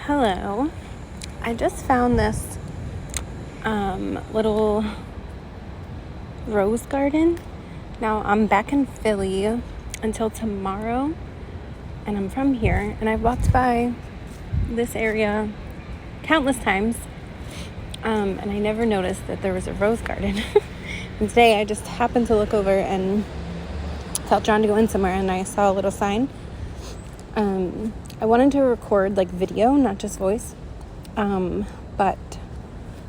Hello. I just found this little rose garden. Now I'm back in Philly until tomorrow, and I'm from here, and I've walked by this area countless times, and I never noticed that there was a rose garden. And today I just happened to look over and felt drawn to go in somewhere, and I saw a little sign. I wanted to record like video, not just voice, but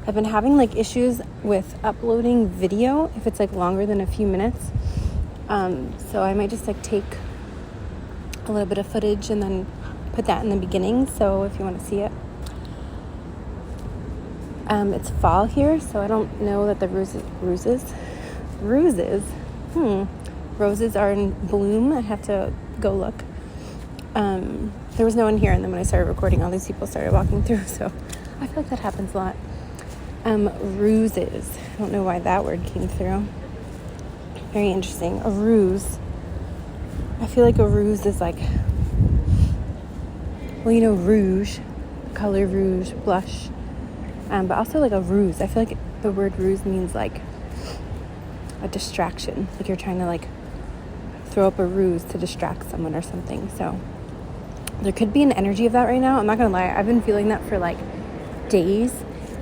I've been having like issues with uploading video if it's like longer than a few minutes. So I might just like take a little bit of footage and then put that in the beginning, so if you want to see it. It's fall here, so I don't know that the roses are in bloom. I have to go look. There was no one here, and then when I started recording, all these people started walking through, so I feel like that happens a lot. Ruses. I don't know why that word came through. Very interesting. A ruse. I feel like a ruse is like, well, you know, rouge, color rouge, blush, but also like a ruse. I feel like the word ruse means like a distraction, like you're trying to like throw up a ruse to distract someone or something. So there could be an energy of that right now. I'm not gonna lie, I've been feeling that for like days.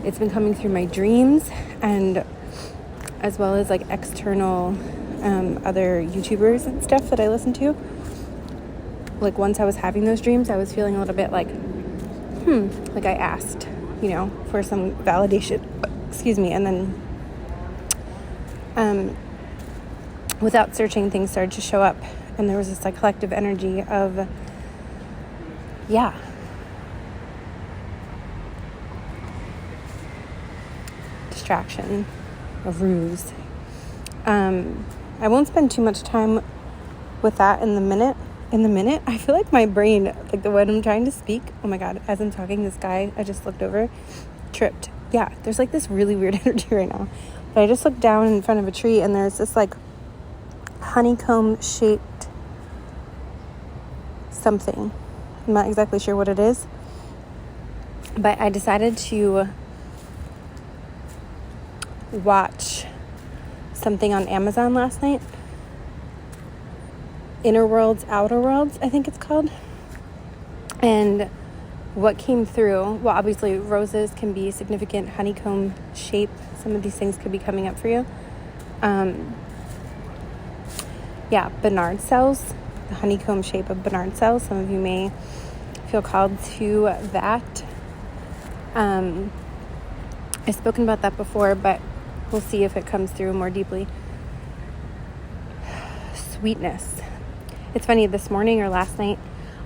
It's been coming through my dreams, and as well as like external other YouTubers and stuff that I listen to. Like once I was having those dreams, I was feeling a little bit like like I asked, you know, for some validation, excuse me, and then without searching, things started to show up, and there was this like collective energy of distraction, a ruse. I won't spend too much time with that in the minute. I feel like my brain, like the way I'm trying to speak, oh my god, as I'm talking, this guy I just looked over tripped. Yeah, there's like this really weird energy right now. But I just looked down in front of a tree, and there's this like honeycomb shaped something. I'm not exactly sure what it is, but I decided to watch something on Amazon last night. Inner Worlds, Outer Worlds, I think it's called. And what came through, well, obviously roses can be significant, honeycomb shape. Some of these things could be coming up for you. Bernard cells, the honeycomb shape of Bernard cells. Some of you may feel called to that. I've spoken about that before, but we'll see if it comes through more deeply. Sweetness. It's funny, this morning or last night,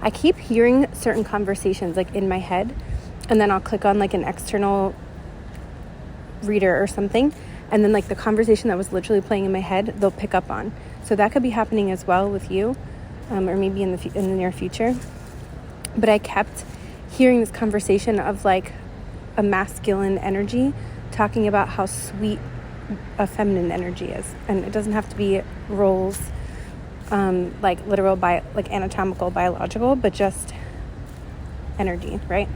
I keep hearing certain conversations like in my head, and then I'll click on like an external reader or something, and then like the conversation that was literally playing in my head, they'll pick up on. So that could be happening as well with you, or maybe in the near future. But I kept hearing this conversation of like a masculine energy talking about how sweet a feminine energy is, and it doesn't have to be roles, like literal, like anatomical, biological, but just energy, right?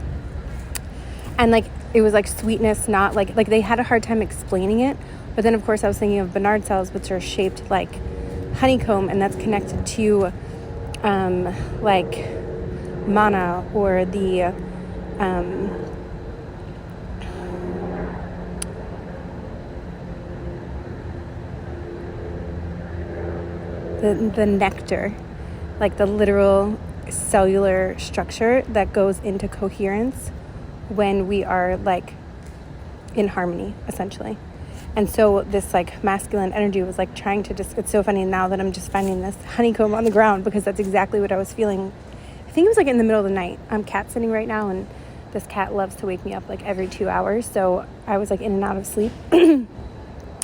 And like it was like sweetness, not like they had a hard time explaining it. But then of course I was thinking of Bernard cells, which are shaped like honeycomb, and that's connected to like mana, or the the nectar, like the literal cellular structure that goes into coherence when we are like in harmony, essentially. And so this like masculine energy was like trying to it's so funny now that I'm just finding this honeycomb on the ground, because that's exactly what I was feeling. I think it was like in the middle of the night. I'm cat sitting right now, and this cat loves to wake me up like every 2 hours, so I was like in and out of sleep.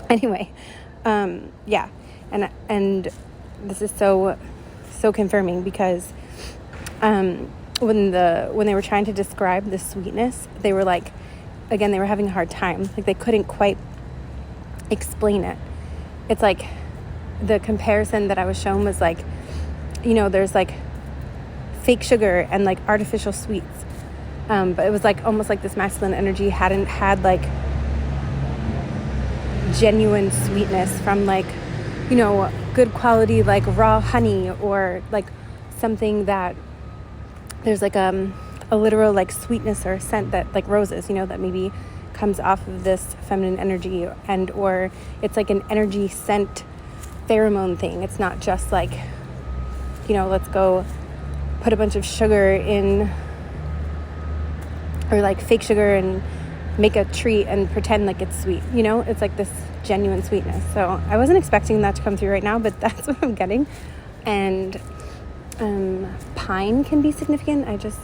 Anyway, and this is so confirming, because when they were trying to describe the sweetness, they were like, again, they were having a hard time, like they couldn't quite explain it. It's like the comparison that I was shown was like, you know, there's like fake sugar and like artificial sweets. But it was like almost like this masculine energy hadn't had like genuine sweetness from like, you know, good quality like raw honey, or like something that there's like a literal like sweetness or scent that like roses, you know, that maybe comes off of this feminine energy, and or it's like an energy scent pheromone thing. It's not just like, you know, let's go put a bunch of sugar in, or like fake sugar, and make a treat and pretend like it's sweet, you know. It's like this genuine sweetness. So I wasn't expecting that to come through right now, but that's what I'm getting. And pine can be significant. I just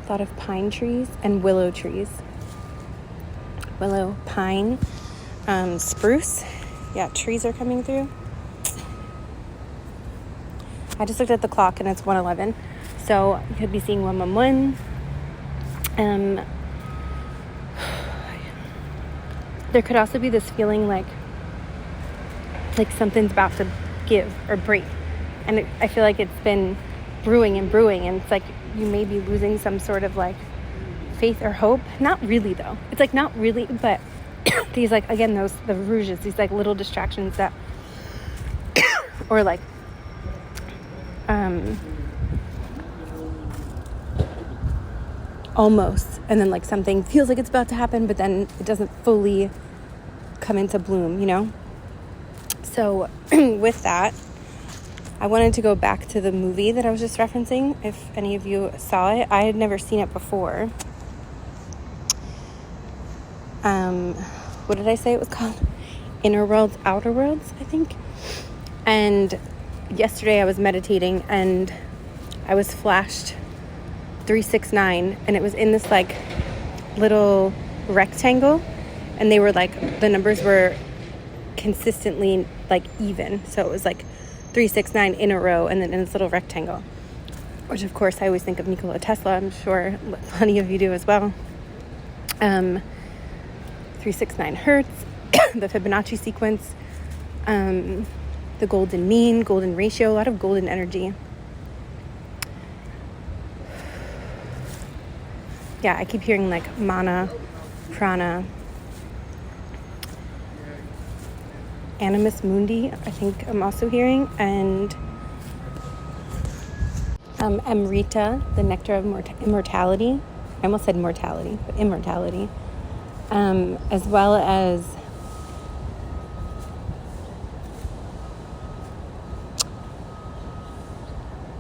thought of pine trees and willow trees. Willow, pine, spruce. Yeah, trees are coming through. I just looked at the clock and it's 1:11. So you could be seeing 111. There could also be this feeling like something's about to give or break. And I feel like it's been brewing, and it's like you may be losing some sort of like faith or hope. Not really though. It's like not really, but these like, again, the rouges, these like little distractions that, or like, almost, and then like something feels like it's about to happen, but then it doesn't fully come into bloom, you know? So with that, I wanted to go back to the movie that I was just referencing. If any of you saw it, I had never seen it before. What did I say it was called? Inner Worlds, Outer Worlds, I think. And yesterday I was meditating and I was flashed 369, and it was in this like little rectangle, and they were like, the numbers were consistently like even. So it was like 369 in a row, and then in this little rectangle, which of course I always think of Nikola Tesla. I'm sure plenty of you do as well. 369 hertz, the Fibonacci sequence, the golden mean, golden ratio, a lot of golden energy. Yeah, I keep hearing like mana, prana, animus mundi, I think I'm also hearing, and Amrita, the nectar of immortality. I almost said mortality, but immortality. As well as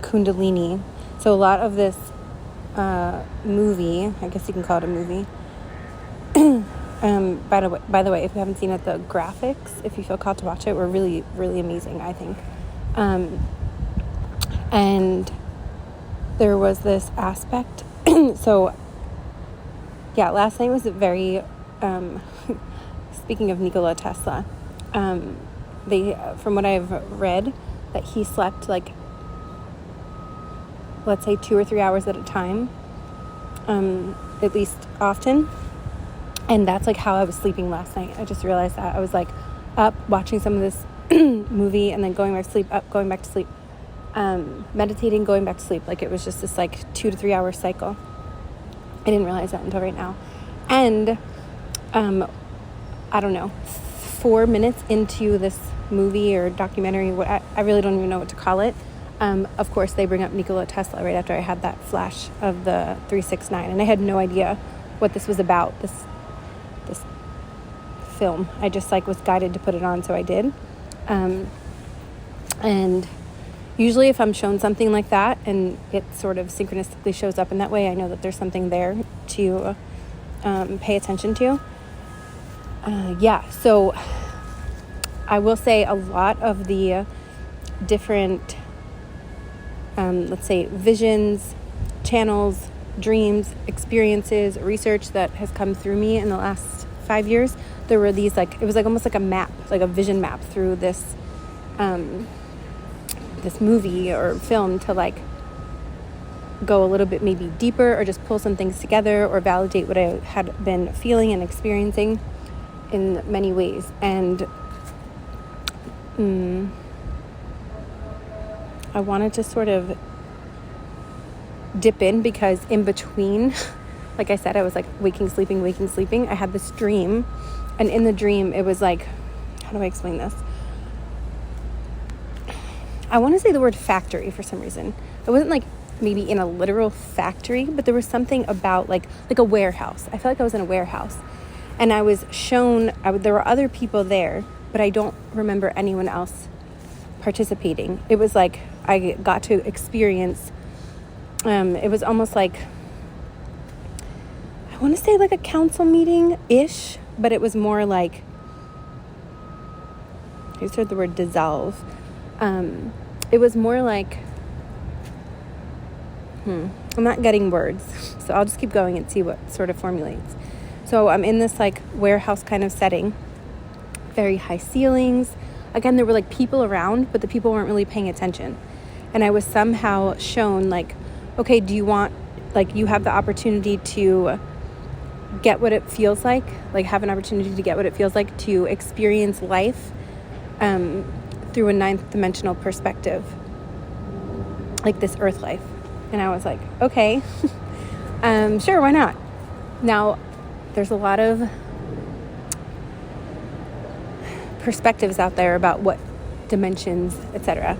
Kundalini. So a lot of this movie, I guess you can call it a movie. By the way, if you haven't seen it, the graphics, if you feel called to watch it, were really, really amazing, I think. And there was this aspect. So, yeah, last night was a very, speaking of Nikola Tesla, from what I've read, that he slept like, let's say 2 or 3 hours at a time, at least often. And that's like how I was sleeping last night. I just realized that I was like up watching some of this movie, and then going back to sleep, up, going back to sleep, meditating, going back to sleep. Like it was just this like 2 to 3 hour cycle. I didn't realize that until right now. And I don't know, 4 minutes into this movie or documentary, I really don't even know what to call it. Of course, they bring up Nikola Tesla right after I had that flash of the 369, and I had no idea what this was about. This film. I just like was guided to put it on, so I did. And usually, if I'm shown something like that and it sort of synchronistically shows up in that way, I know that there's something there to pay attention to. So I will say a lot of the different, let's say, visions, channels, dreams, experiences, research that has come through me in the last 5 years, there were these like, it was like almost like a map, like a vision map through this this movie or film to like go a little bit maybe deeper, or just pull some things together, or validate what I had been feeling and experiencing in many ways. And I wanted to sort of dip in, because in between like I said, I was like waking, sleeping. I had this dream, and in the dream, it was like, how do I explain this? I want to say the word factory for some reason. It wasn't like maybe in a literal factory, but there was something about like a warehouse. I felt like I was in a warehouse, and I was shown, there were other people there, but I don't remember anyone else participating. It was like I got to experience, it was almost like, I want to say like a council meeting-ish, but it was more like, I just heard the word dissolve. It was more like, I'm not getting words, so I'll just keep going and see what sort of formulates. So I'm in this like warehouse kind of setting, very high ceilings. Again, there were like people around, but the people weren't really paying attention. And I was somehow shown like, okay, do you want, like, you have the opportunity to get what it feels like have an opportunity to get what it feels like to experience life through a ninth dimensional perspective, like this earth life. And I was like, okay, sure, why not? Now, there's a lot of perspectives out there about what dimensions, etc.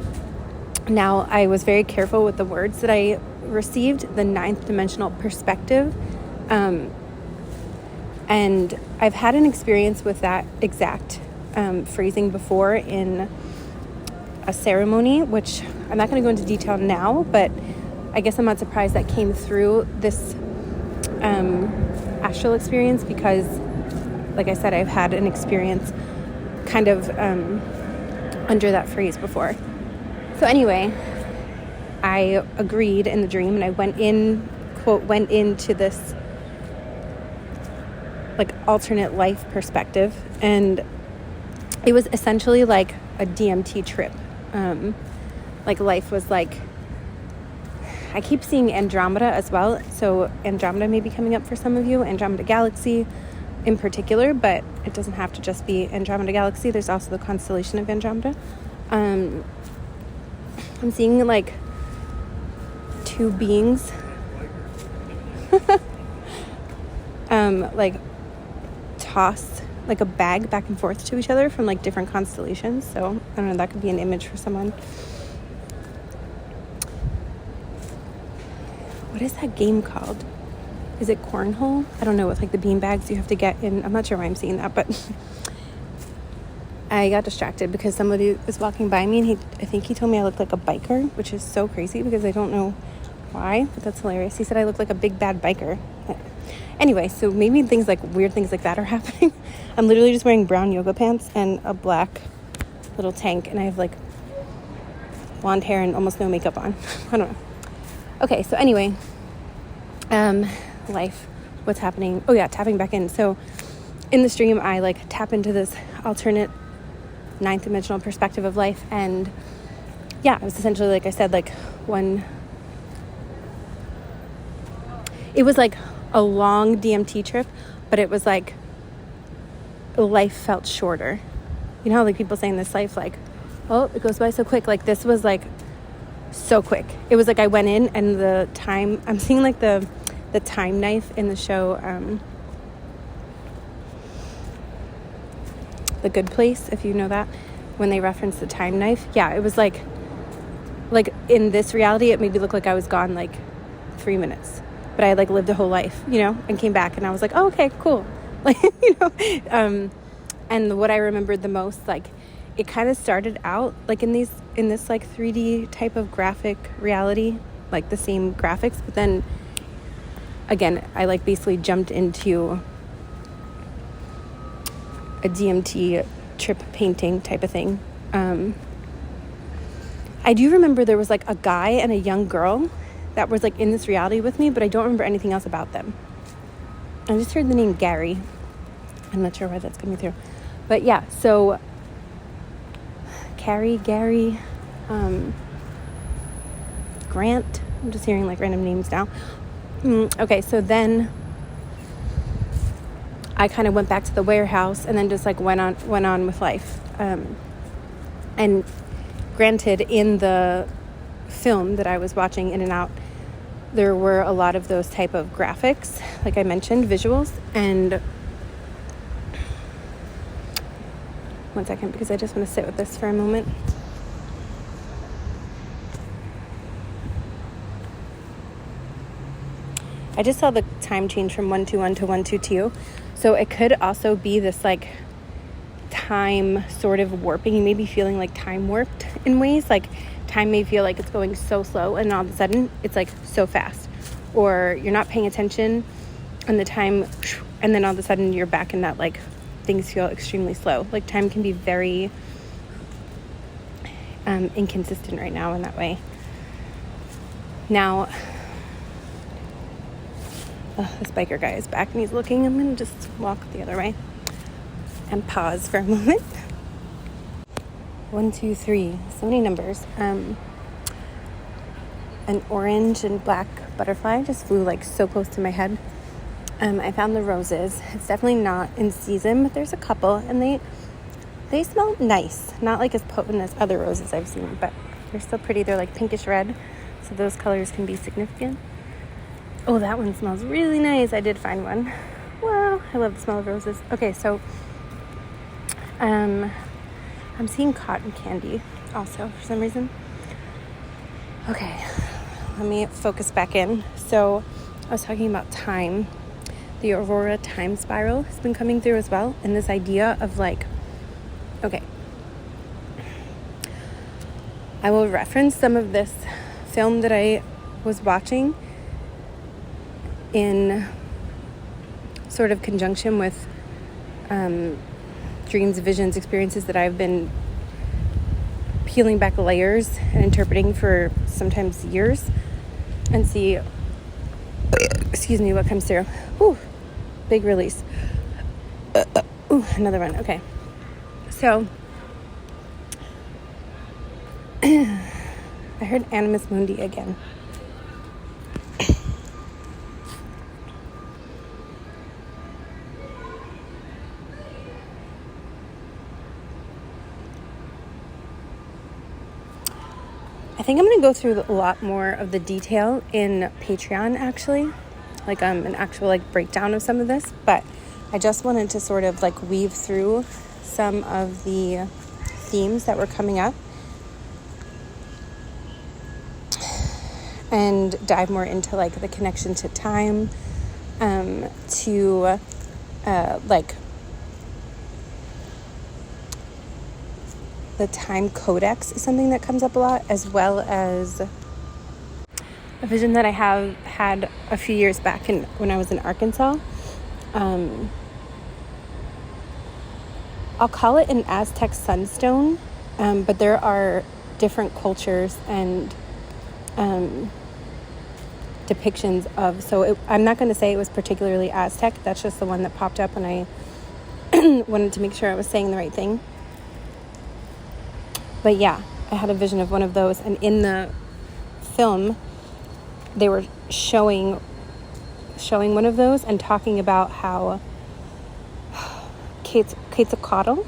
Now, I was very careful with the words that I received, the ninth dimensional perspective. And I've had an experience with that exact phrasing before in a ceremony, which I'm not going to go into detail now, but I guess I'm not surprised that came through this astral experience, because, like I said, I've had an experience kind of under that phrase before. So anyway, I agreed in the dream, and I went into this like alternate life perspective, and it was essentially like a DMT trip. Like life was like, I keep seeing Andromeda as well, so Andromeda may be coming up for some of you, Andromeda Galaxy in particular, but it doesn't have to just be Andromeda Galaxy. There's also the constellation of Andromeda. I'm seeing like two beings like toss like a bag back and forth to each other from like different constellations. So I don't know, that could be an image for someone. What is that game called? Is it cornhole? I don't know, with like the bean bags you have to get in. I'm not sure why I'm seeing that, but I got distracted because somebody was walking by me, and I think he told me I looked like a biker, which is so crazy because I don't know why, but that's hilarious. He said I look like a big bad biker. Anyway, so maybe weird things like that are happening. I'm literally just wearing brown yoga pants and a black little tank, and I have like blonde hair and almost no makeup on. I don't know. Okay, so anyway, life, what's happening? Oh yeah, tapping back in. So in the stream, I like tap into this alternate ninth dimensional perspective of life, and yeah, it was essentially, like I said, like it was like a long DMT trip, but it was like life felt shorter. You know how like people say in this life, like, oh, it goes by so quick. Like this was like so quick. It was like I went in, and the time, I'm seeing like the time knife in the show The Good Place, if you know that, when they reference the time knife. Yeah, it was like in this reality, it made me look like I was gone like 3 minutes, but I like lived a whole life, you know, and came back, and I was like, oh, okay, cool. Like, you know, and what I remembered the most, like, it kind of started out like in this like 3D type of graphic reality, like the same graphics, but then again, I like basically jumped into a DMT trip painting type of thing. I do remember there was like a guy and a young girl that was like in this reality with me, but I don't remember anything else about them. I just heard the name Gary. I'm not sure why that's coming through, but yeah, so Gary, Grant, I'm just hearing like random names now. Okay, so then I kind of went back to the warehouse, and then just like went on with life. And granted, in the film that I was watching in and out, there were a lot of those type of graphics, like I mentioned, visuals. And one second, because I just want to sit with this for a moment. I just saw the time change from 121 to 122. So it could also be this like time sort of warping. You may be feeling like time warped in ways. Like time may feel like it's going so slow and all of a sudden it's like so fast. Or you're not paying attention and the time, and then all of a sudden you're back in that like things feel extremely slow. Like time can be very inconsistent right now in that way. Now, this biker guy is back and he's looking. I'm going to just walk the other way and pause for a moment. 1, 2, 3. So many numbers. An orange and black butterfly just flew like so close to my head. I found the roses. It's definitely not in season, but there's a couple and they smell nice. Not like as potent as other roses I've seen, but they're still pretty. They're like pinkish red, so those colors can be significant. Oh, that one smells really nice. I did find one. Wow, I love the smell of roses. Okay, so I'm seeing cotton candy also for some reason. Okay, let me focus back in. So I was talking about time. The Aurora time spiral has been coming through as well. And this idea of like, okay, I will reference some of this film that I was watching in sort of conjunction with dreams, visions, experiences that I've been peeling back layers and interpreting for sometimes years, and see, excuse me, what comes through. Ooh, big release. Ooh, another one. Okay. So I heard Animus Mundi again. I think I'm going to go through a lot more of the detail in Patreon, actually, like an actual like breakdown of some of this, but I just wanted to sort of like weave through some of the themes that were coming up and dive more into like the connection to time, to like the time codex is something that comes up a lot, as well as a vision that I have had a few years back when I was in Arkansas. I'll call it an Aztec sunstone, but there are different cultures and depictions of, so I'm not going to say it was particularly Aztec. That's just the one that popped up when I wanted to make sure I was saying the right thing. But yeah, I had a vision of one of those, and in the film they were showing one of those and talking about how Quetzalcoatl,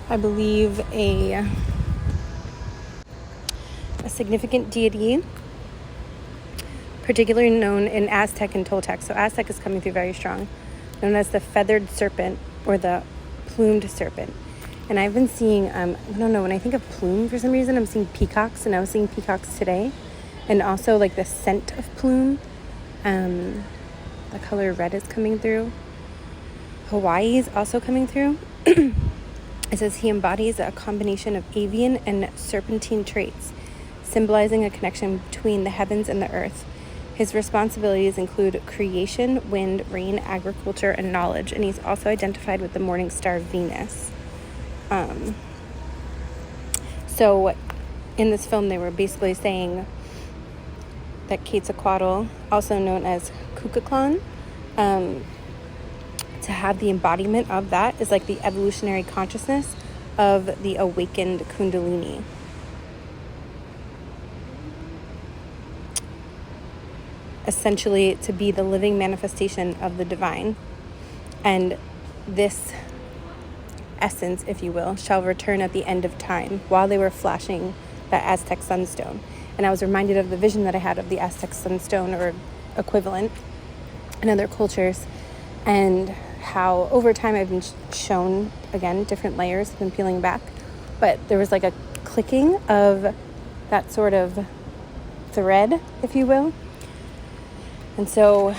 I believe a significant deity, particularly known in Aztec and Toltec. So Aztec is coming through very strong, known as the feathered serpent or the plumed serpent. And I've been seeing, I don't know, when I think of plume, for some reason, I'm seeing peacocks, and I was seeing peacocks today. And also like the scent of plume. The color red is coming through. Hawaii is also coming through. It says he embodies a combination of avian and serpentine traits, symbolizing a connection between the heavens and the earth. His responsibilities include creation, wind, rain, agriculture, and knowledge, and he's also identified with the morning star Venus. So in this film, they were basically saying that Quetzalcoatl, also known as Kukulkan, to have the embodiment of that is like the evolutionary consciousness of the awakened Kundalini. Essentially to be the living manifestation of the divine. And this essence, if you will, shall return at the end of time. While they were flashing that Aztec sunstone. And I was reminded of the vision that I had of the Aztec sunstone or equivalent in other cultures, and how over time I've been shown, again, different layers, been peeling back, but there was like a clicking of that sort of thread, if you will. And so,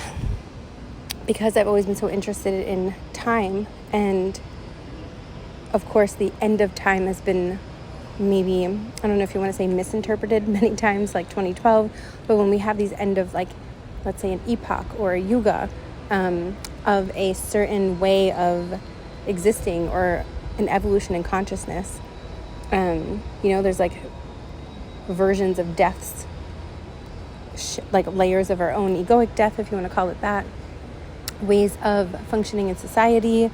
because I've always been so interested in time, and of course the end of time has been maybe, I don't know if you want to say misinterpreted many times, like 2012, but when we have these end of, like, let's say an epoch or a yuga, of a certain way of existing or an evolution in consciousness, there's like versions of deaths, like layers of our own egoic death, if you want to call it that, ways of functioning in society,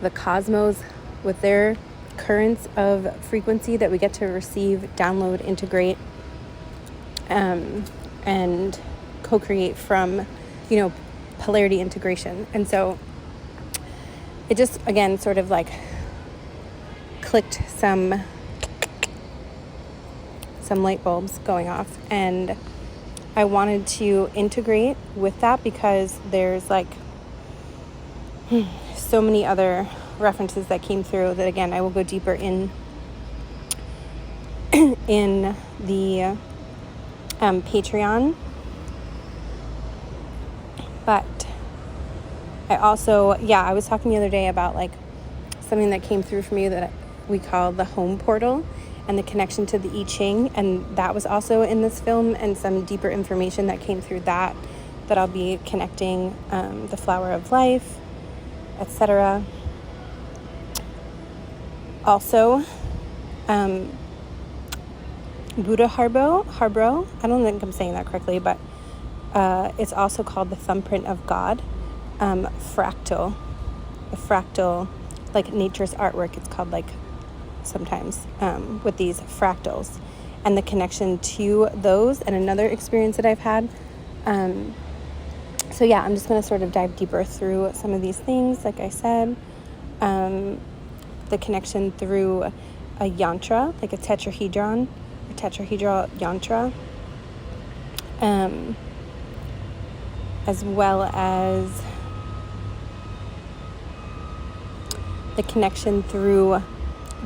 the cosmos with their currents of frequency that we get to receive, download, integrate, and co-create from, polarity integration. And so it just, again, sort of like clicked some light bulbs going off, and I wanted to integrate with that because there's like so many other references that came through that, again, I will go deeper in the Patreon. But I also, I was talking the other day about like something that came through for me that we call the home portal, and the connection to the I Ching, and that was also in this film, and some deeper information that came through that I'll be connecting, the flower of life, etc. Also, Buddhabrot, I don't think I'm saying that correctly, but it's also called the thumbprint of God, fractal, like nature's artwork, it's called, like, sometimes, with these fractals, and the connection to those, and another experience that I've had. I'm just going to sort of dive deeper through some of these things, like I said, the connection through a yantra, like a tetrahedral yantra, as well as the connection through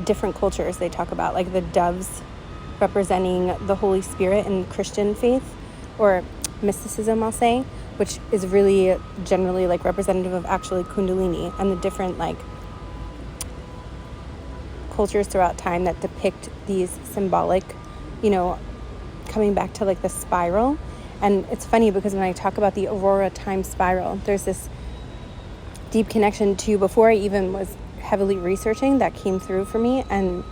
different cultures. They talk about like the doves representing the Holy Spirit in Christian faith or mysticism, I'll say, which is really generally like representative of actually Kundalini, and the different like cultures throughout time that depict these symbolic, coming back to like the spiral. And it's funny because when I talk about the Aurora time spiral, there's this deep connection to, before I even was heavily researching, that came through for me, and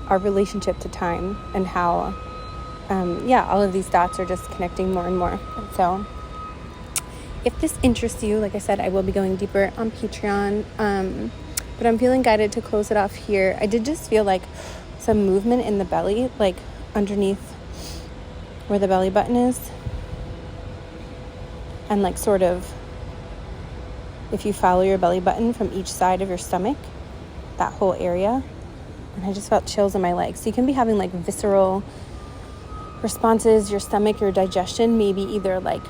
our relationship to time, and how all of these dots are just connecting more and more. And so if this interests you, like I said, I will be going deeper on Patreon, but I'm feeling guided to close it off here. I did just feel like some movement in the belly, like underneath where the belly button is, and like sort of, if you follow your belly button from each side of your stomach, that whole area. And I just felt chills in my legs. So you can be having like visceral responses, your stomach, your digestion, maybe either like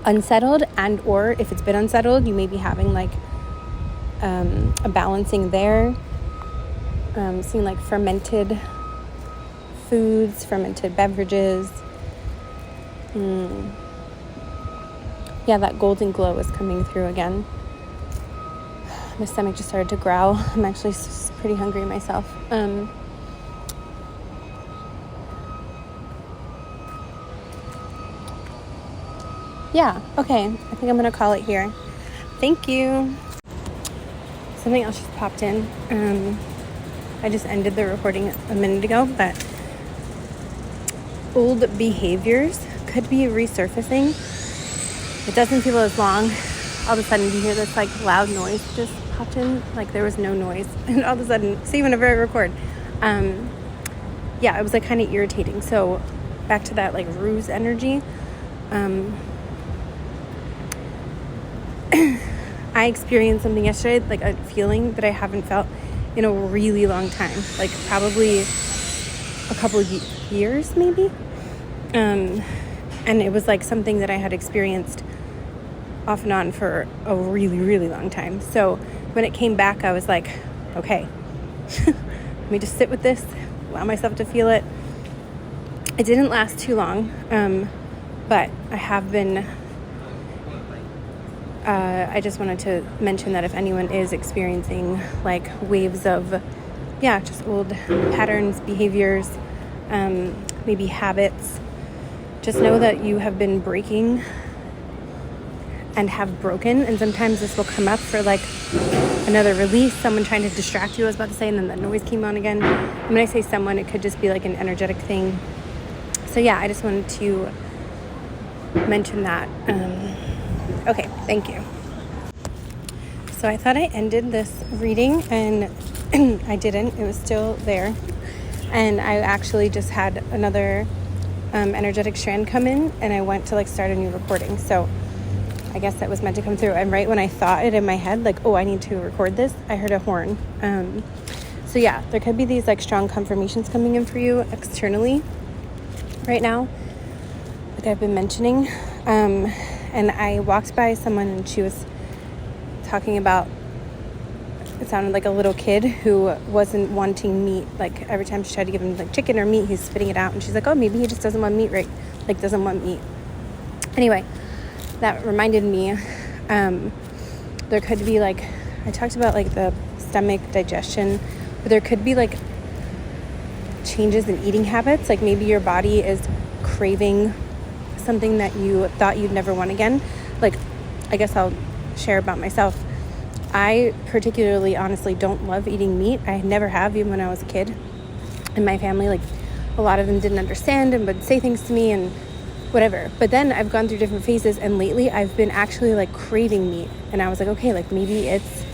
unsettled, and or if it's been unsettled, you may be having like a balancing there. Seeing like fermented foods, fermented beverages. That golden glow is coming through again. My stomach just started to growl. I'm actually pretty hungry myself. Okay. I think I'm going to call it here. Thank you. Something else just popped in. I just ended the recording a minute ago, but old behaviors could be resurfacing. It doesn't feel as long. All of a sudden you hear this like loud noise just popped in, like there was no noise, and all of a sudden, see, whenever I record, it was like kind of irritating. So back to that like ruse energy. I experienced something yesterday, like a feeling that I haven't felt in a really long time, like probably a couple years maybe. And it was like something that I had experienced off and on for a really, really long time. So when it came back, I was like, okay, let me just sit with this, allow myself to feel it. It didn't last too long, but I have been, I just wanted to mention that if anyone is experiencing like waves of, just old patterns, behaviors, maybe habits, just know that you have been breaking and have broken, and sometimes this will come up for like another release, someone trying to distract you, I was about to say, and then that noise came on again. When I say someone, it could just be like an energetic thing. So I just wanted to mention that. Okay, thank you. So I thought I ended this reading, and I didn't. It was still there. And I actually just had another energetic strand come in, and I went to like start a new recording. So I guess that was meant to come through. And right when I thought it in my head, like, oh, I need to record this, I heard a horn. So there could be these like strong confirmations coming in for you externally right now, like I've been mentioning. And I walked by someone, and she was talking about, it sounded like a little kid who wasn't wanting meat. Like every time she tried to give him like chicken or meat, he's spitting it out. And she's like, oh, maybe he just doesn't want meat, right? Like doesn't want meat. Anyway, that reminded me, there could be like, I talked about like the stomach digestion, but there could be like changes in eating habits. Like maybe your body is craving something that you thought you'd never want again. Like, I guess I'll share about myself. I particularly, honestly, don't love eating meat. I never have, even when I was a kid. In my family, like a lot of them didn't understand and would say things to me and whatever. But then I've gone through different phases, and lately I've been actually like craving meat. And I was like, okay, like maybe it's,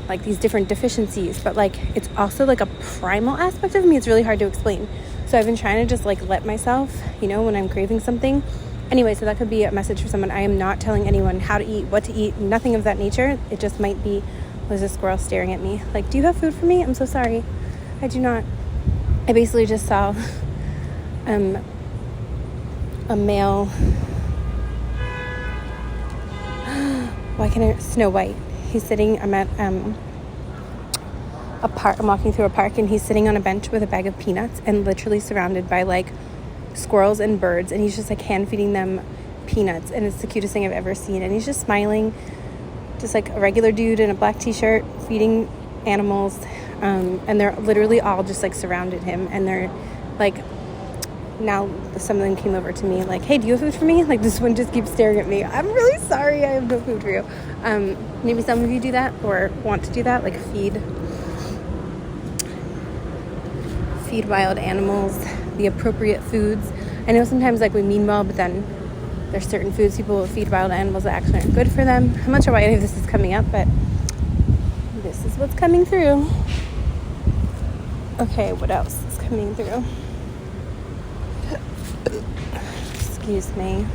like these different deficiencies, but like it's also like a primal aspect of me. It's really hard to explain. So I've been trying to just like let myself, when I'm craving something. Anyway, so that could be a message for someone. I am not telling anyone how to eat, what to eat, nothing of that nature. It just might be, there's a squirrel staring at me. Like, do you have food for me? I'm so sorry. I do not. I basically just saw a male, why can't I, Snow White. He's sitting, I'm at a park, I'm walking through a park, and he's sitting on a bench with a bag of peanuts and literally surrounded by like squirrels and birds, and he's just like hand feeding them peanuts, and it's the cutest thing I've ever seen. And he's just smiling, just like a regular dude in a black t-shirt feeding animals, and they're literally all just like surrounded him, and they're like, now some of them came over to me like, hey, do you have food for me? Like this one just keeps staring at me. I'm really sorry, I have no food for you. Maybe some of you do that or want to do that, like feed wild animals the appropriate foods. I know sometimes like we mean well, but then there's certain foods people will feed wild animals that actually aren't good for them. I'm not sure why any of this is coming up, but this is what's coming through. Okay, what else is coming through? Excuse me.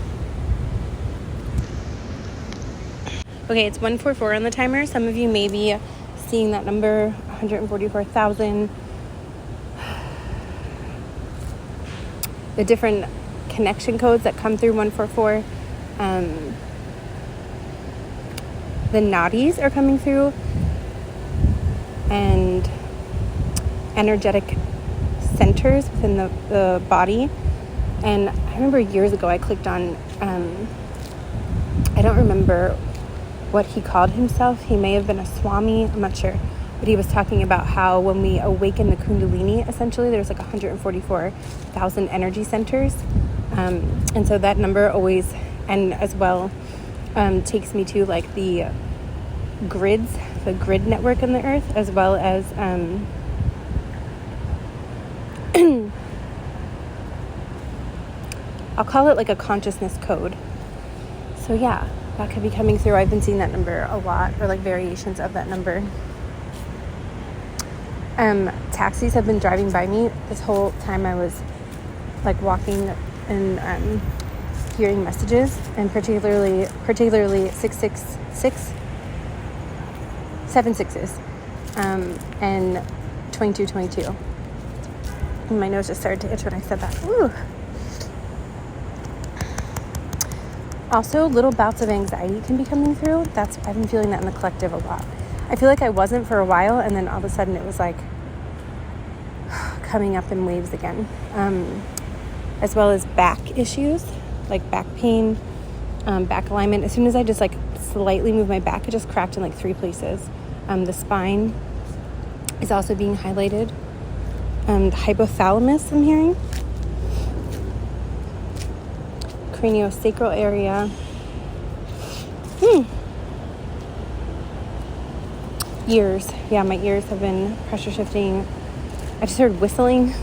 Okay, it's 144 on the timer. Some of you may be seeing that number, 144,000. The different connection codes that come through 144. The nadis are coming through, and energetic centers within the body. And I remember years ago I clicked on, I don't remember what he called himself. He may have been a Swami, I'm not sure. But he was talking about how when we awaken the Kundalini, essentially, there's like 144,000 energy centers. And so that number always, and as well, takes me to like the grids, the grid network on the earth, as well as I'll call it like a consciousness code. So yeah, that could be coming through. I've been seeing that number a lot, or like variations of that number. Taxis have been driving by me this whole time I was like walking and hearing messages, and particularly 666, 7 6s. and 2222. And my nose just started to itch when I said that. Ooh. Also, little bouts of anxiety can be coming through. I've been feeling that in the collective a lot. I feel like I wasn't for a while, and then all of a sudden it was like coming up in waves again. As well as back issues, like back pain, back alignment. As soon as I just like slightly move my back, it just cracked in like 3 places. The spine is also being highlighted. The hypothalamus, I'm hearing. Craniosacral area. Ears. Yeah, my ears have been pressure shifting. I just heard whistling.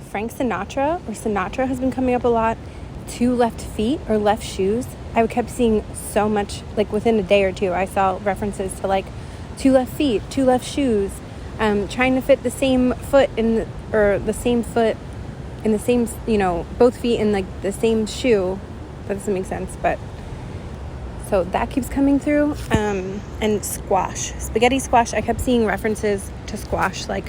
Frank Sinatra has been coming up a lot. 2 left feet or left shoes. I kept seeing so much, like within a day or two, I saw references to like 2 left feet, 2 left shoes, trying to fit the same foot in the same foot in the same, both feet in like the same shoe. That doesn't make sense, but so that keeps coming through. And squash, spaghetti squash. I kept seeing references to squash, like,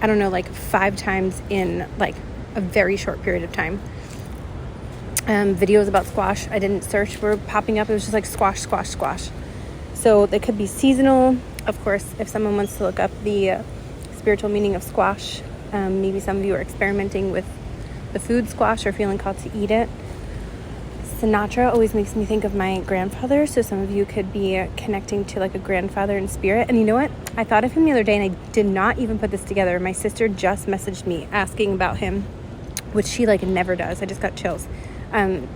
I don't know, like 5 times in like a very short period of time. Videos about squash I didn't search were popping up. It was just like squash, squash, squash. So they could be seasonal. Of course, if someone wants to look up the spiritual meaning of squash, maybe some of you are experimenting with the food squash or feeling called to eat it. Sinatra always makes me think of my grandfather, so some of you could be connecting to like a grandfather in spirit. And you know what? I thought of him the other day, and I did not even put this together. My sister just messaged me asking about him, which she like never does. I just got chills.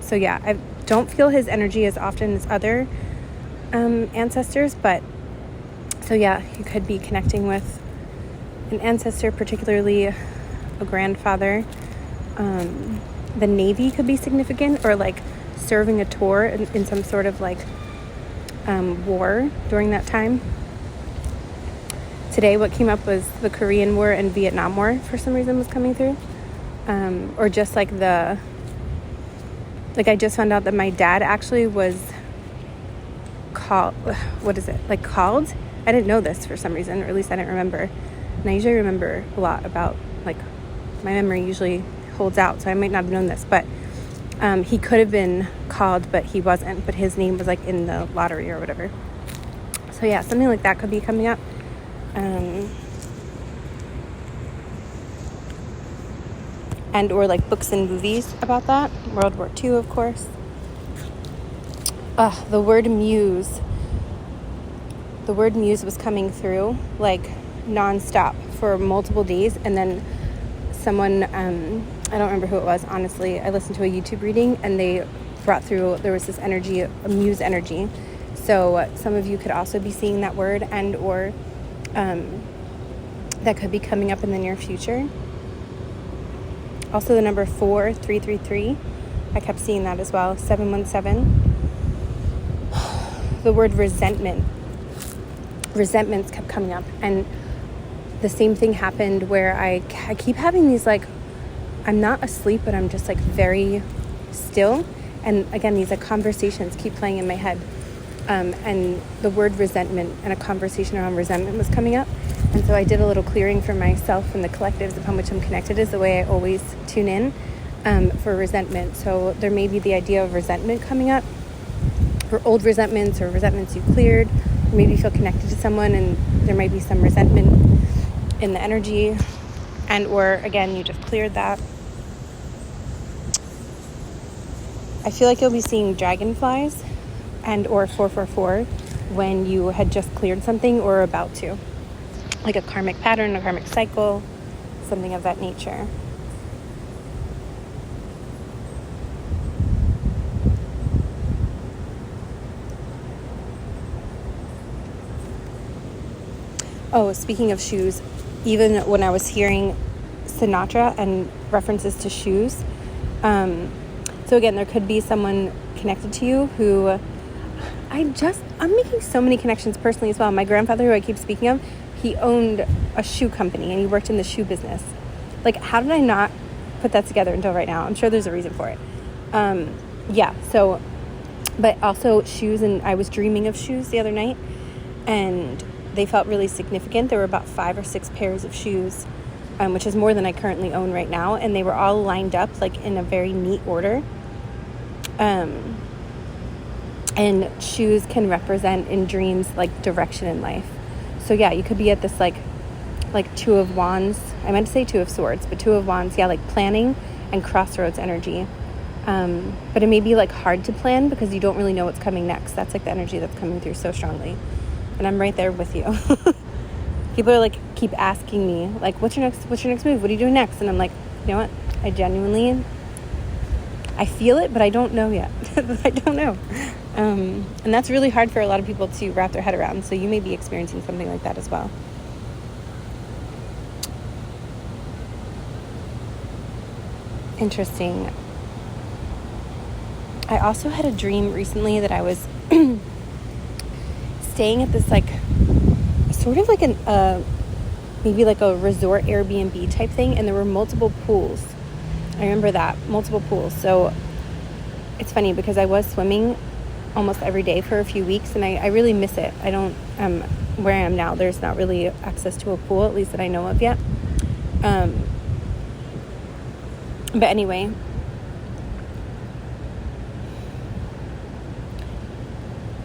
So yeah, I don't feel his energy as often as other ancestors, but so yeah, you could be connecting with an ancestor, particularly a grandfather. The Navy could be significant, or like serving a tour in some sort of like war during that time. Today what came up was the Korean War and Vietnam War for some reason was coming through. Or just like I just found out that my dad actually was called, called? I didn't know this for some reason, or at least I didn't remember. And I usually remember a lot about, like, my memory usually holds out, so I might not have known this, but he could have been called, but he wasn't, but his name was like in the lottery or whatever. So yeah, something like that could be coming up. And or like books and movies about that. World War II, of course. The word muse. The word muse was coming through like nonstop for multiple days, and then someone, I don't remember who it was, honestly. I listened to a YouTube reading, and they brought through, there was this energy, a muse energy. So some of you could also be seeing that word, and or that could be coming up in the near future. Also the number 4333, I kept seeing that as well. 717. The word resentments kept coming up, and the same thing happened where I keep having these, like, I'm not asleep, but I'm just like very still, and again these like conversations keep playing in my head, and the word resentment and a conversation around resentment was coming up. And so I did a little clearing for myself and the collectives upon which I'm connected, is the way I always tune in for resentment. So there may be the idea of resentment coming up, or old resentments, or resentments you cleared, or maybe you feel connected to someone and there might be some resentment in the energy, and or again you just cleared that. I feel like you'll be seeing dragonflies and or 444 when you had just cleared something or are about to. Like a karmic pattern, a karmic cycle, something of that nature. Oh, speaking of shoes, even when I was hearing Sinatra and references to shoes, so again, there could be someone connected to you who I'm making so many connections personally as well. My grandfather, who I keep speaking of, he owned a shoe company and he worked in the shoe business. Like, how did I not put that together until right now? I'm sure there's a reason for it. Yeah, so, but also shoes, and I was dreaming of shoes the other night, and they felt really significant. There were about 5 or 6 pairs of shoes, which is more than I currently own right now, and they were all lined up like in a very neat order. And shoes can represent in dreams like direction in life. So yeah, you could be at this like 2 of Wands. I meant to say 2 of Swords, but 2 of Wands, yeah, like planning and crossroads energy. But it may be like hard to plan because you don't really know what's coming next. That's like the energy that's coming through so strongly. And I'm right there with you. People are like, keep asking me, like, what's your next move? What are you doing next? And I'm like, you know what? I feel it, but I don't know yet. I don't know. And that's really hard for a lot of people to wrap their head around. So you may be experiencing something like that as well. Interesting. I also had a dream recently that I was staying at this like sort of like maybe like a resort Airbnb type thing, and there were multiple pools. I remember that, multiple pools. So it's funny because I was swimming almost every day for a few weeks, and I really miss it. I don't where I am now, there's not really access to a pool, at least that I know of yet. But anyway,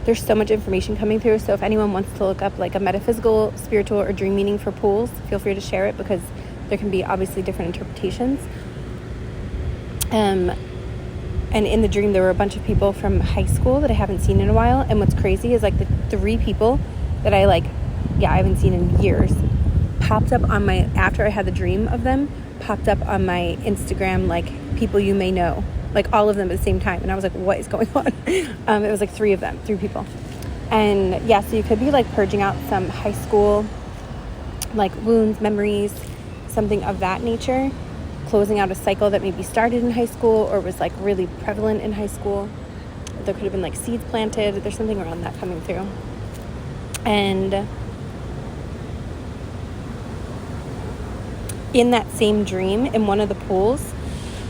there's so much information coming through. So if anyone wants to look up like a metaphysical, spiritual, or dream meaning for pools, feel free to share it, because there can be obviously different interpretations. And in the dream, there were a bunch of people from high school that I haven't seen in a while. And what's crazy is like the 3 people that I haven't seen in years popped up on my, after I had the dream of them, popped up on my Instagram, like people you may know, like all of them at the same time. And I was like, what is going on? It was like 3 people. And yeah, so you could be like purging out some high school, like wounds, memories, something of that nature, closing out a cycle that maybe started in high school or was like really prevalent in high school. There could have been like seeds planted. There's something around that coming through. And in that same dream, in one of the pools,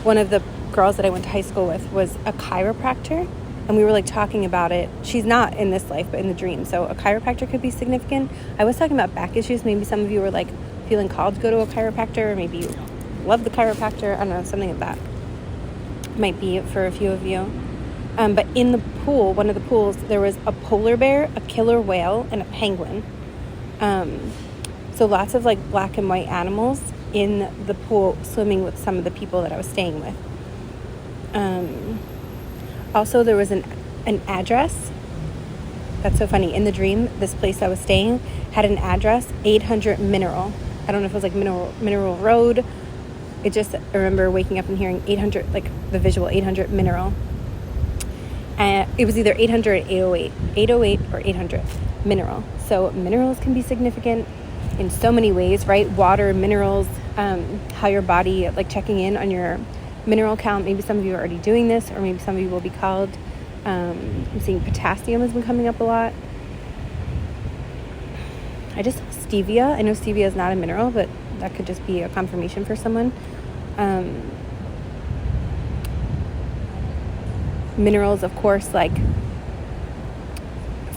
one of the girls that I went to high school with was a chiropractor, and we were like talking about it. She's not in this life, but in the dream. So a chiropractor could be significant. I was talking about back issues. Maybe some of you were like feeling called to go to a chiropractor, or maybe you love the chiropractor. I don't know, something like that might be for a few of you. But in the pool, one of the pools, there was a polar bear, a killer whale, and a penguin. So lots of like black and white animals in the pool swimming with some of the people that I was staying with. Also, there was an address. That's so funny. In the dream, this place I was staying had an address, 800 Mineral. I don't know if it was like Mineral Road. I remember waking up and hearing 800, like the visual 800 Mineral. And it was either 800 or 808. 808 or 800 Mineral. So minerals can be significant in so many ways, right? Water, minerals, how your body, like checking in on your mineral count. Maybe some of you are already doing this, or maybe some of you will be called. I'm seeing potassium has been coming up a lot. I just saw stevia. I know stevia is not a mineral, but that could just be a confirmation for someone. Minerals, of course, like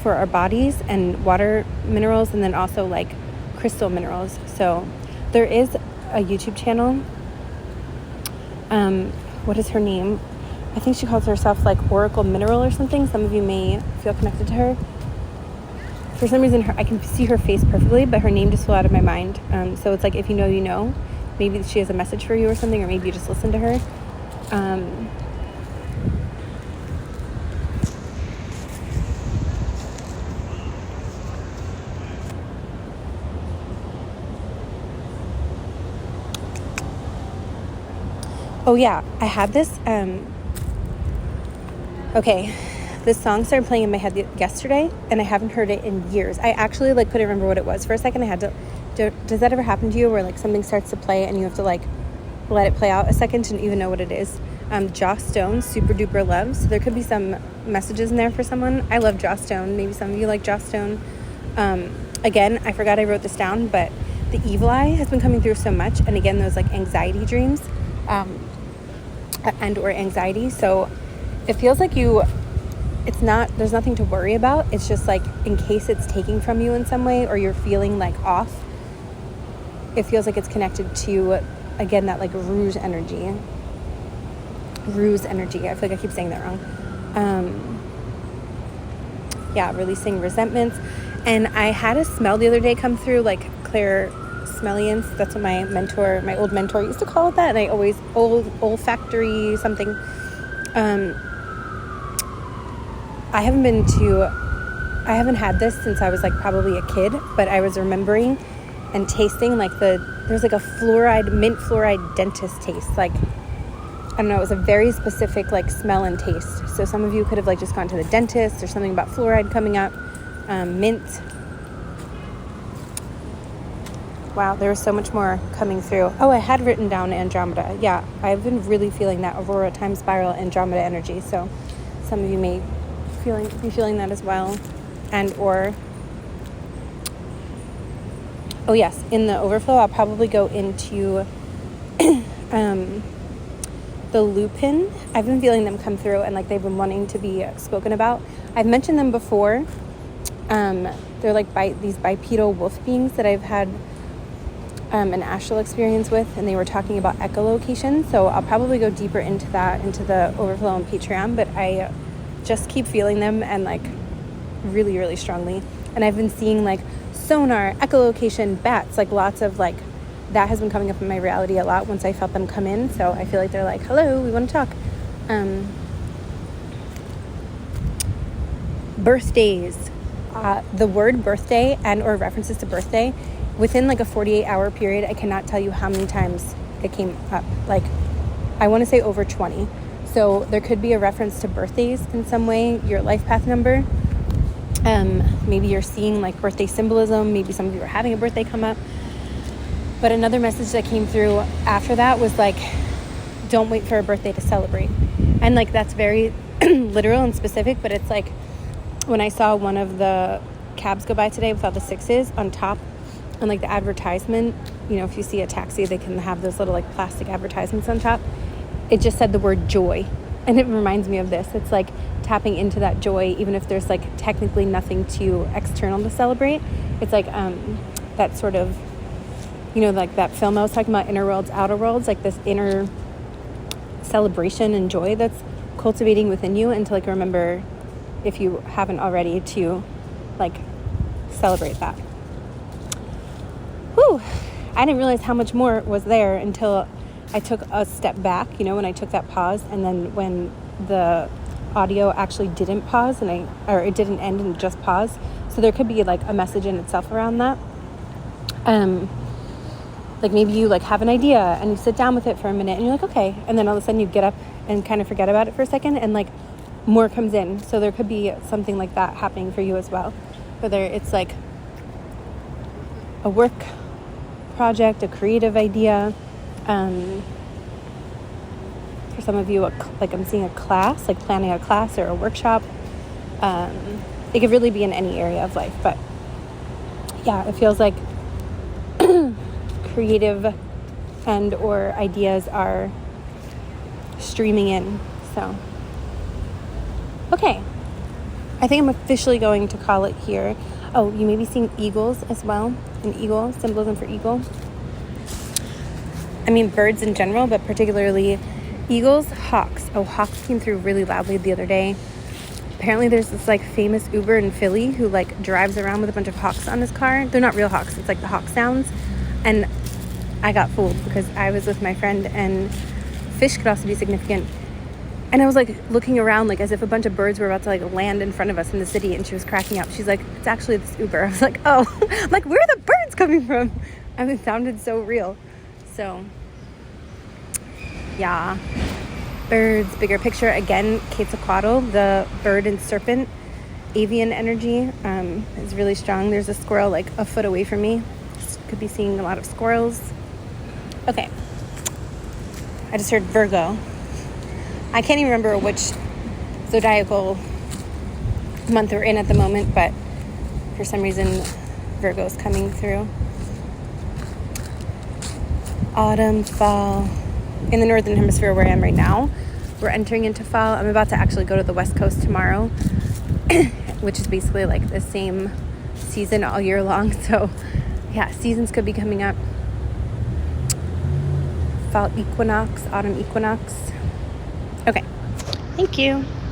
for our bodies, and water minerals, and then also like crystal minerals. So there is a YouTube channel. What is her name? I think she calls herself like Oracle Mineral or something. Some of you may feel connected to her. For some reason, I can see her face perfectly, but her name just flew out of my mind. So it's like, if you know, you know. Maybe she has a message for you or something, or maybe you just listen to her. Oh yeah, I had this, this song started playing in my head yesterday, and I haven't heard it in years. I actually like couldn't remember what it was. For a second I had to, does that ever happen to you, where like something starts to play and you have to like let it play out a second to even know what it is? Joss Stone, Super Duper Love. So there could be some messages in there for someone. I love Joss Stone. Maybe some of you like Joss Stone. Again, I forgot I wrote this down, but the evil eye has been coming through so much. And again, those like anxiety dreams. and or anxiety. So it feels like there's nothing to worry about. It's just like in case it's taking from you in some way or you're feeling like off, it feels like it's connected to, again, that like ruse energy. I feel like I keep saying that wrong. Releasing resentments. And I had a smell the other day come through, like clairsmellience. That's what my old mentor used to call it that. And I always, olfactory something. I haven't had this since I was like probably a kid, but I was remembering and tasting like there's like a mint fluoride dentist taste. Like, I don't know, it was a very specific like smell and taste. So some of you could have like just gone to the dentist or something about fluoride coming up. Mint. Wow, there was so much more coming through. Oh, I had written down Andromeda. Yeah, I've been really feeling that Aurora time spiral Andromeda energy. So some of you may be feeling that as well. And or, oh yes, in the overflow, I'll probably go into the lupin. I've been feeling them come through and like they've been wanting to be spoken about. I've mentioned them before. They're like these bipedal wolf beings that I've had an astral experience with, and they were talking about echolocation. So I'll probably go deeper into that, into the overflow on Patreon, but I just keep feeling them and like really, really strongly. And I've been seeing like sonar, echolocation, bats, like lots of like, that has been coming up in my reality a lot once I felt them come in. So I feel like they're like, hello, we want to talk. Birthdays. The word birthday and or references to birthday, within like a 48-hour period, I cannot tell you how many times it came up. Like, I want to say over 20. So there could be a reference to birthdays in some way, your life path number. Maybe you're seeing like birthday symbolism. Maybe some of you are having a birthday come up. But another message that came through after that was like, don't wait for a birthday to celebrate. And like, that's very literal and specific, but it's like, when I saw one of the cabs go by today with all the 6s on top and like the advertisement, you know, if you see a taxi, they can have those little like plastic advertisements on top. It just said the word joy. And it reminds me of this. It's like tapping into that joy, even if there's like technically nothing too external to celebrate. It's like that sort of, you know, like that film I was talking about, inner worlds, outer worlds, like this inner celebration and joy that's cultivating within you, and to like remember, if you haven't already, to like celebrate that. Whew. I didn't realize how much more was there until I took a step back, you know, when I took that pause, and then when the audio actually didn't pause or it didn't end and just pause. So there could be like a message in itself around that. Like maybe you like have an idea and you sit down with it for a minute and you're like, okay. And then all of a sudden you get up and kind of forget about it for a second, and like more comes in. So there could be something like that happening for you as well. Whether it's like a work project, a creative idea. For some of you, like I'm seeing a class, like planning a class or a workshop. It could really be in any area of life. But yeah, it feels like creative and or ideas are streaming in. So okay, I think I'm officially going to call it here. Oh, you may be seeing eagles as well. An eagle, symbolism for eagle. I mean birds in general, but particularly eagles, hawks. Oh, hawks came through really loudly the other day. Apparently there's this like famous Uber in Philly who like drives around with a bunch of hawks on his car. They're not real hawks. It's like the hawk sounds. And I got fooled because I was with my friend, and fish could also be significant. And I was like looking around like as if a bunch of birds were about to like land in front of us in the city, and she was cracking up. She's like, it's actually this Uber. I was like, oh, I'm like, where are the birds coming from? I mean, it sounded so real. So yeah, birds, bigger picture. Again, Quetzalcoatl, the bird and serpent, avian energy is really strong. There's a squirrel like a foot away from me. Could be seeing a lot of squirrels. Okay, I just heard Virgo. I can't even remember which zodiacal month we're in at the moment, but for some reason Virgo's coming through. Autumn, fall, in the Northern Hemisphere where I am right now, we're entering into fall. I'm about to actually go to the West Coast tomorrow, which is basically like the same season all year long. So yeah, seasons could be coming up. Fall equinox, autumn equinox. Okay, thank you.